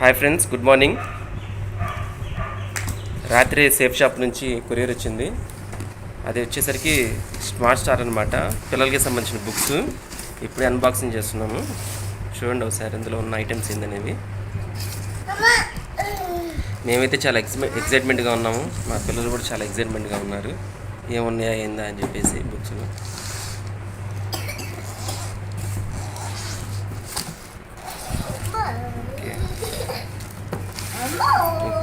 Hi friends, good morning. రాత్రి safe shop నుంచి courier వచ్చింది. అది వచ్చేసరికి స్మార్ట్ స్టార్ అనమాట. పిల్లలకి సంబంధించిన బుక్స్ ఇప్పుడే అన్బాక్సింగ్ చేస్తున్నాము. చూడండి ఒకసారి ఇందులో ఉన్న ఐటమ్స్ ఏందనేవి. మేమైతే చాలా ఎక్సైట్మెంట్గా ఉన్నాము. మా పిల్లలు కూడా చాలా ఎక్సైట్మెంట్గా ఉన్నారు. ఏమున్నాయా ఏందా అని చెప్పేసి బుక్స్లో.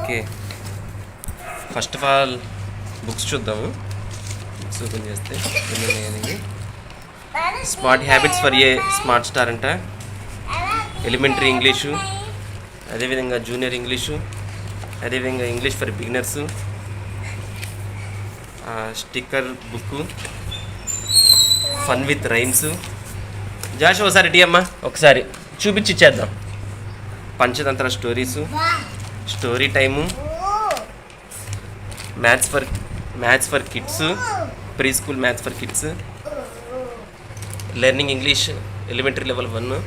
Okay, first of all books చూద్దాము. బుక్స్ ఓపెన్ చేస్తే smart habits for a smart star అంట, ఎలిమెంటరీ ఇంగ్లీషు, అదేవిధంగా జూనియర్ ఇంగ్లీషు, అదేవిధంగా English for beginners, sticker book, fun with rhymes. జాష్ ఒకసారి టీ అమ్మా ఒకసారి చూపించి ఇచ్చేద్దాం. Panchatantra stories, story time, maths for kids, preschool maths for kids, learning English elementary level 1,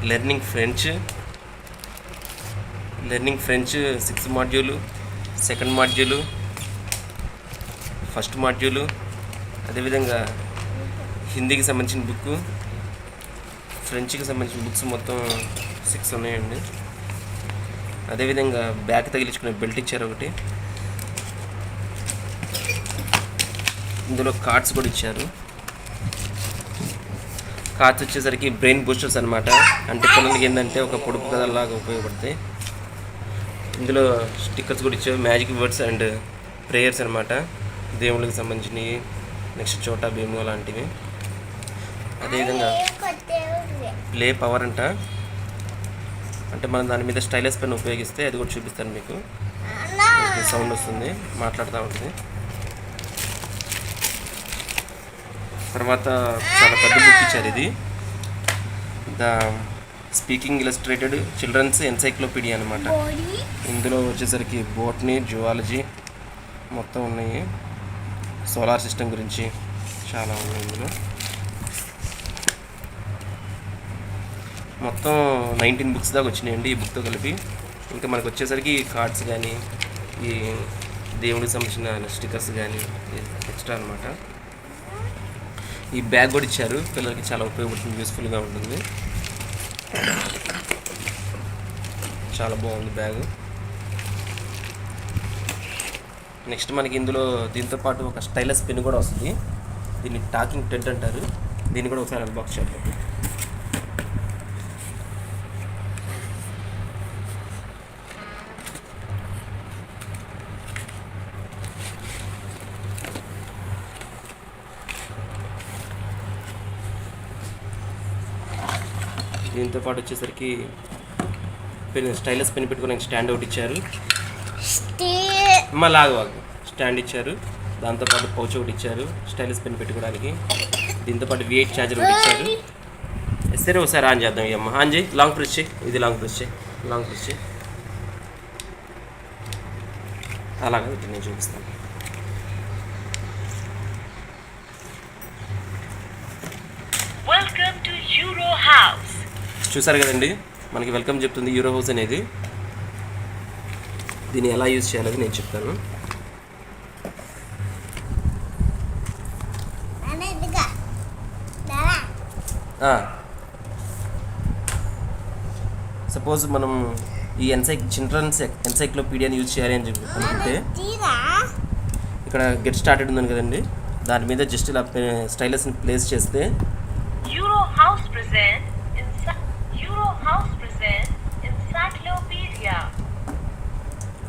learning French 6th module, 2nd module, 1st module, అదేవిధంగా హిందీకి సంబంధించిన బుక్, ఫ్రెంచ్కి సంబంధించిన బుక్స్ మొత్తం 6 ఉన్నాయండి. అదేవిధంగా బ్యాగ్ తగిలించుకునే బెల్ట్ ఇచ్చారు ఒకటి. ఇందులో కార్డ్స్ కూడా ఇచ్చారు. కార్డ్స్ వచ్చేసరికి బ్రెయిన్ బూస్టర్స్ అనమాట. అంటే పిల్లలకి ఏంటంటే ఒక పొడుపు కథలాగా ఉపయోగపడతాయి. ఇందులో స్టిక్కర్స్ కూడా ఇచ్చారు. మ్యాజిక్ వర్డ్స్ అండ్ ప్రేయర్స్ అనమాట, దేవుళ్ళకి సంబంధించినవి. నెక్స్ట్ చోటా భీము లాంటివి. అదేవిధంగా ప్లే పవర్ అంట. అంటే మనం దాని మీద స్టైలస్ పెన్ ఉపయోగిస్తే అది కూడా చూపిస్తాను మీకు. సౌండ్ వస్తుంది, మాట్లాడుతూ ఉంటుంది. తర్వాత చాలా పెద్ద బుక్ ఇచ్చారు. ఇది the speaking illustrated children's encyclopedia అనమాట. ఇందులో వచ్చేసరికి బోటనీ, జువాలజీ మొత్తం ఉన్నాయి. సోలార్ సిస్టమ్ గురించి చాలా ఉన్నాయి ఇందులో. మొత్తం 19 బుక్స్ దాకా వచ్చినాయండి ఈ బుక్తో కలిపి. ఇంకా మనకు వచ్చేసరికి కార్డ్స్ కానీ, ఈ దేవుడికి సంబంధించిన స్టిక్కర్స్ కానీ ఎక్స్ట్రా అనమాట. ఈ బ్యాగ్ కూడా ఇచ్చారు. పిల్లలకి చాలా ఉపయోగపడుతుంది, యూస్ఫుల్గా ఉంటుంది. చాలా బాగుంది బ్యాగ్. నెక్స్ట్ మనకి ఇందులో దీంతో పాటు ఒక స్టైలస్ పెన్ కూడా వస్తుంది. దీన్ని టాకింగ్ టెడ్ అంటారు. దీన్ని కూడా ఒకసారి అన్బాక్స్ చేద్దాం. దీంతో పాటు వచ్చేసరికి స్టైలస్ పెన్ పెట్టుకోవడానికి స్టాండ్ ఒకటి ఇచ్చారు. లాగా స్టాండ్ ఇచ్చారు. దాంతోపాటు పౌచ్ ఒకటి ఇచ్చారు స్టైలస్ పెన్ పెట్టుకోవడానికి. దీంతోపాటు V8 ఛార్జర్ ఒకటి ఇచ్చారు. సరే ఒకసారి ఆన్ చేద్దాం. ఈ అమ్మ ఆన్ చేయి. లాంగ్ ప్రెస్ చేయి. ఇది లాంగ్ ప్రెస్ చేయి. అలాగా నేను చూపిస్తాను. చూసారు కదండి, మనకి వెల్కమ్ చెప్తుంది యూరో హౌస్ అనేది. దీన్ని ఎలా యూజ్ చేయాలని నేను చెప్తాను. సపోజ్ మనం ఈ చిల్డ్రన్స్ ఎన్సైక్లోపీడియాని యూజ్ చేయాలి అని చెప్పి అనుకుంటే, ఇక్కడ గెట్ స్టార్టెడ్ ఉందని కదండి, దాని మీద జస్ట్ ఇలా స్టైలస్ని ప్లేస్ చేస్తే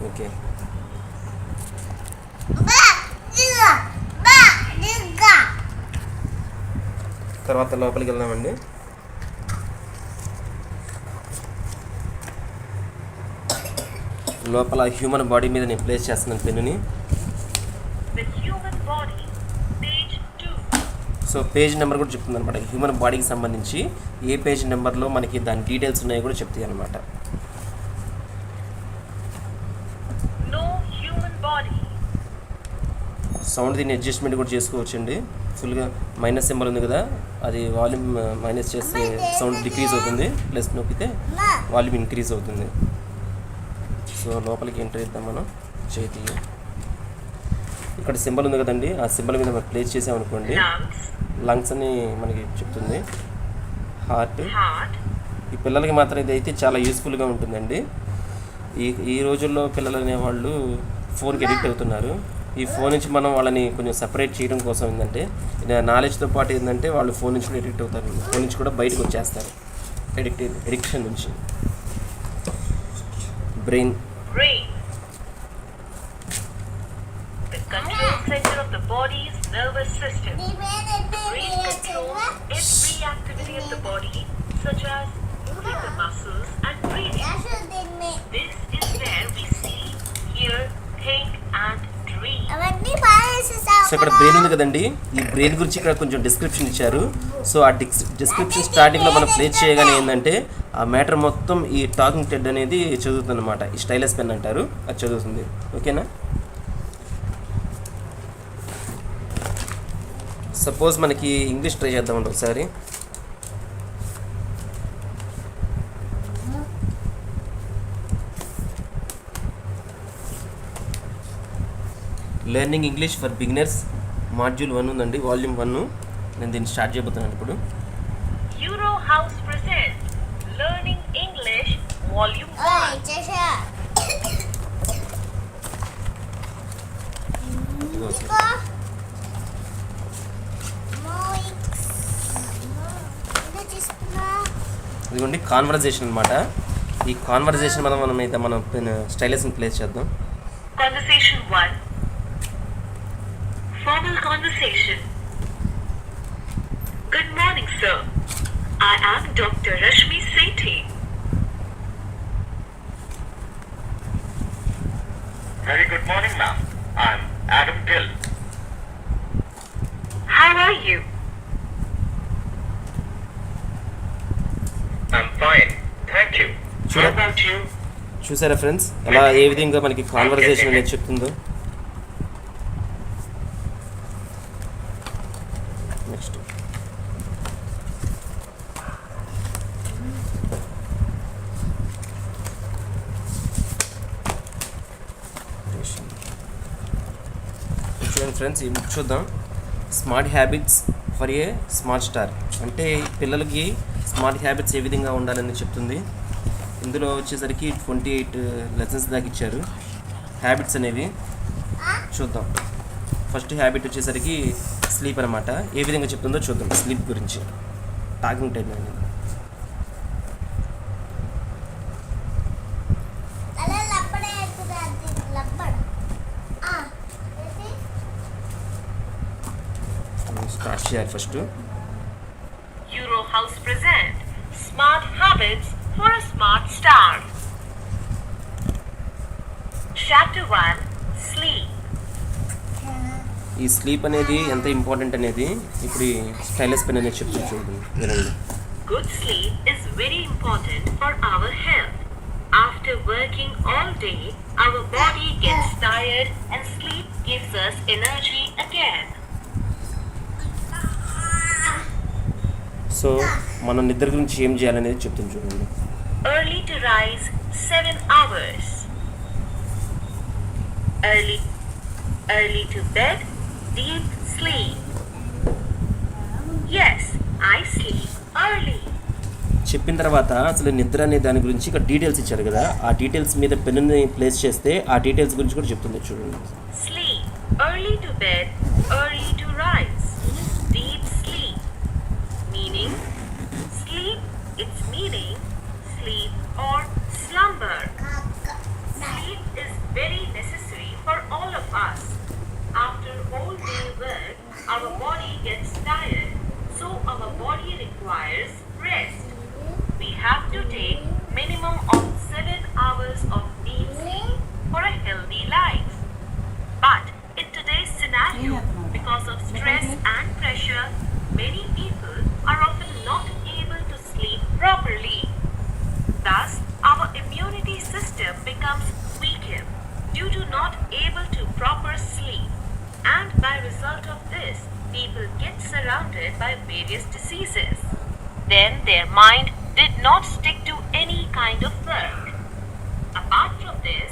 ఓకే. తర్వాత లోపలికి వెళ్దామండి. లోపల హ్యూమన్ బాడీ మీద నేను ప్లేస్ చేస్తున్నాను పెన్నుని. సో పేజ్ నెంబర్ కూడా చెప్తుంది అనమాట. హ్యూమన్ బాడీకి సంబంధించి ఏ పేజ్ నెంబర్లో మనకి దాని డీటెయిల్స్ ఉన్నాయో కూడా చెప్తాయి అనమాట. సౌండ్ దీన్ని అడ్జస్ట్మెంట్ కూడా చేసుకోవచ్చండి. ఫుల్గా మైనస్ సింబల్ ఉంది కదా, అది వాల్యూమ్ మైనస్ చేస్తే సౌండ్ డిక్రీజ్ అవుతుంది, ప్లస్ నొక్కితే వాల్యూమ్ ఇంక్రీజ్ అవుతుంది. సో లోపలికి ఎంటర్ ఇద్దాం మనం. చేతి ఇక్కడ సింబల్ ఉంది కదండి, ఆ సింబల్ మీద మనం ప్లేస్ చేసామనుకోండి లంగ్స్ అని మనకి చెప్తుంది. హార్ట్. ఈ పిల్లలకి మాత్రం ఇది అయితే చాలా యూస్ఫుల్గా ఉంటుందండి. ఈ రోజుల్లో పిల్లలు అనేవాళ్ళు ఫోన్కి ఎడిక్ట్ అవుతున్నారు. ఈ ఫోన్ నుంచి మనం వాళ్ళని కొంచెం సెపరేట్ చేయడం కోసం ఏంటంటే నాలెడ్జ్తో పాటు ఏంటంటే వాళ్ళు ఫోన్ నుంచి కూడా ఎడిక్ట్ అవుతారు, ఫోన్ నుంచి కూడా బయటకు వచ్చేస్తారు ఎడిక్షన్ నుంచి. Brain. The control center of the body's nervous system. The brain controls every activity of the body, such as moving the muscles and breathing. This is where we see, hear, think and dream. So ఇక్కడ brain ఉంది కదండి, ఈ brain గురించి ఇక్కడ కొంచెం description ఇచ్చారు. So ఆ description స్టార్టింగ్లో మనం ప్లేస్ చేయగానే ఏంటంటే ఆ మ్యాటర్ మొత్తం ఈ టాకింగ్ టెడ్ అనేది చదువుతుంది అనమాట. ఈ స్టైలస్ పెన్ అంటారు, అది చదువుతుంది. ఓకేనా. సపోజ్ మనకి ఇంగ్లీష్ ట్రై చేద్దామండి ఒకసారి. Learning English for beginners module 1 ఉందండి, వాల్యూమ్ 1. నేను దీన్ని స్టార్ట్ చేయబోతున్నాను ఇప్పుడు. Euro House presents Learning English Volume 1. ఇదిగోండి కాన్వర్జేషన్ అనమాట. ఈ కాన్వర్జేషన్ మనం స్టైలస్ని ప్లేస్ చేద్దాం. Conversation 1. Formal conversation. Good morning, sir. I am Dr. Rashmi Sethi. Very good morning, ma'am. I'm Adam Gill. How are you? I'm fine. Thank you. How Sure. about you? చూసారా friends, అలా ఏ విధంగా మనకి conversation అనేది చెప్తుందో. Next చూడండి friends, ఈ book చూద్దాం. Smart habits for a smart star. అంటే పిల్లలకి స్మార్ట్ హ్యాబిట్స్ ఏ విధంగా ఉండాలని చెప్తుంది. ఇందులో వచ్చేసరికి 28 లెసన్స్ దాకా ఇచ్చారు హ్యాబిట్స్ అనేవి. చూద్దాం. ఫస్ట్ హ్యాబిట్ వచ్చేసరికి స్లీప్ అనమాట. ఏ విధంగా చెప్తుందో చూద్దాం స్లీప్ గురించి. టాకింగ్ టైం అనేది. స్టార్ట్ చేయాలి first. Euro House present Smart Habits for a Smart Star. Chapter 1. Sleep. ఈ స్లీప్ అనేది ఎంత ఇంపార్టెంట్ అనేది ఇప్పుడు ఈ స్టైలస్ పెన్ అనేది చెప్తుంది, చూడండి వినండి. Good sleep is very important for our health. After working all day, our body gets tired and sleep gives us energy again. So మనం నిద్ర గురించి ఏం చేయాలనేది చెప్తుంది చూడండి. Early to rise 7 hours. Early to bed, deep sleep. Yes, I sleep early. చెప్పిన తర్వాత అసలు నిద్ర అనే దాని గురించి ఇక్కడ డీటెయిల్స్ ఇచ్చారు కదా, ఆ డీటెయిల్స్ మీద పెన్నుని ప్లేస్ చేస్తే ఆ డీటెయిల్స్ గురించి కూడా చెప్తుంది చూడండి. Sleep. Early to bed, early to rise. Deep sleep. Meaning, sleep, its meaning, sleep or slumber. Sleep is very necessary for all of us. After whole day work, our body gets tired, so our body requires rest. We have to take minimum of 7 hours of deep sleep for a healthy life. But in today's scenario, because of stress and pressure, many people are often not able to sleep properly. Thus, our immunity system becomes weakened due to not able to proper sleep. And by result of this, people get surrounded by various diseases. Then their mind did not stick to any kind of work. Apart from this,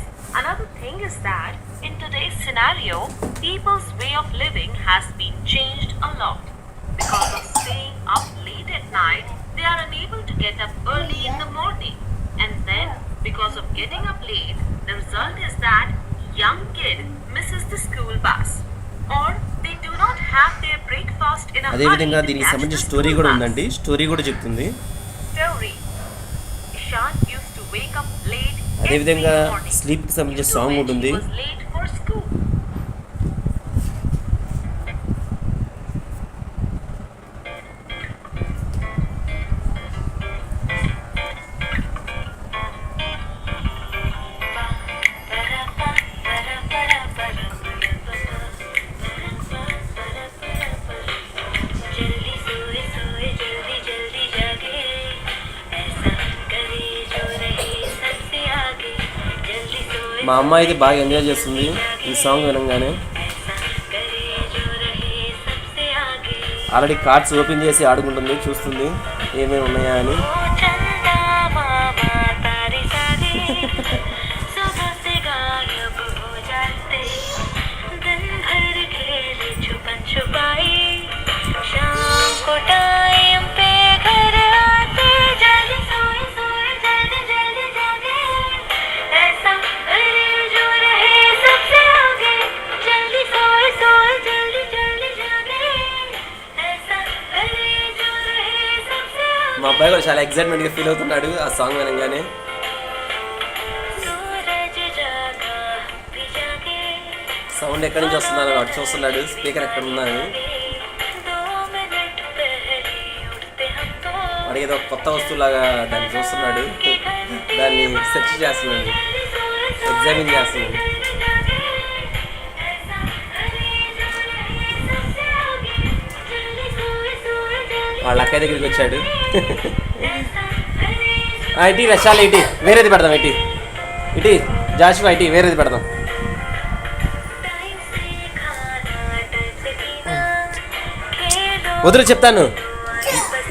get up early in the morning. And then, because of getting up late, the result is that young kid misses the school bus. Or they do not have their breakfast in a hurry అదేవిధంగా to దీనికి catch the సంబంధించిన school story కూడా bus. ఉందండి. Story కూడా చెప్తుంది. Story. Ishan used to wake up late అదేవిధంగా every morning. స్లీప్కి సంబంధించిన Due to song which ఉంటుంది. he was late for school. जल्दी सोए सोए जल्दी जल्दी जागे ऐसा करे जो रहे सबसे आगे जल्दी सोए మా అమ్మ అయితే బాగా ఎంజాయ్ చేస్తుంది ఈ సాంగ్ వినంగానే. ऐसा करे जो रहे सबसे आगे ఆల్రెడీ కార్డ్స్ ఓపెన్ చేసి ఆడుకుంటుంది, చూస్తుంది ఏమేమి ఉన్నాయా అని. ओ चंदा मामा तारे सारे सुबह से गायब हो जाते दिन भर खेले छुपन छुपाई शाम को टाइम पे घर आते जल्दी सोए सोए जल्दी जल्दी जागे ऐसा करे जो रहे सबसे आगे जल्दी सोए सोए जल्दी जल्दी जागे ऐसा करे जो रहे सबसे आगे మా అబ్బాయి కూడా చాలా ఎక్సైట్మెంట్గా ఫీల్ అవుతున్నాడు ఆ సాంగ్ వినంగానే. सूरज जागा भी जागे సౌండ్ ఎక్కడి నుంచి వస్తుందని వాడు చూస్తున్నాడు, స్పీకర్ ఎక్కడ ఉందని. 2 मिनट पहले उठते हम तो వాడికి ఏదో కొత్త వస్తువులాగా దాన్ని చూస్తున్నాడు, దాన్ని సెర్చ్ చేస్తున్నాడు, ఎగ్జామిన్ చేస్తున్నాడు. వాళ్ళ అక్కయ్య దగ్గరికి వచ్చాడు. ఇటీ రషాలు ఇటీ వేరేది పెడదాం, ఇటీ జాషువా ఇటీ వేరేది పెడదాం. వదిలి చెప్తాను,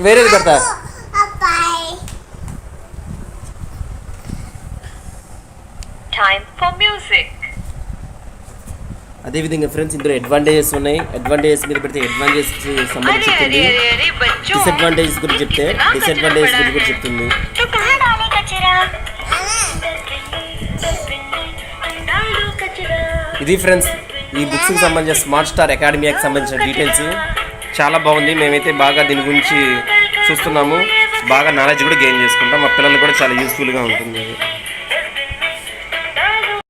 వేరేది పెడతా. Time for music. అదేవిధంగా ఫ్రెండ్స్ ఇందులో అడ్వాంటేజెస్ ఉన్నాయి. అడ్వాంటేజెస్ మీద పెడితే అడ్వాంటేజెస్ సంబంధించి చెప్తుంది, డిసడ్వాంటేజెస్ గురించి చెప్తే డిసడ్వాంటేజెస్ గురించి కూడా చెప్తుంది. तो कहाँ डाले कचरा डाल दो कचरा ఇది ఫ్రెండ్స్ ఈ బుక్స్కి సంబంధించిన స్మార్ట్ స్టార్ అకాడమీకి సంబంధించిన డీటెయిల్స్ చాలా బాగుంది. మేమైతే బాగా దీని గురించి చూస్తున్నాము, బాగా నాలెడ్జ్ కూడా గెయిన్ చేసుకుంటాం. మా పిల్లలు కూడా చాలా యూస్ఫుల్గా ఉంటుంది.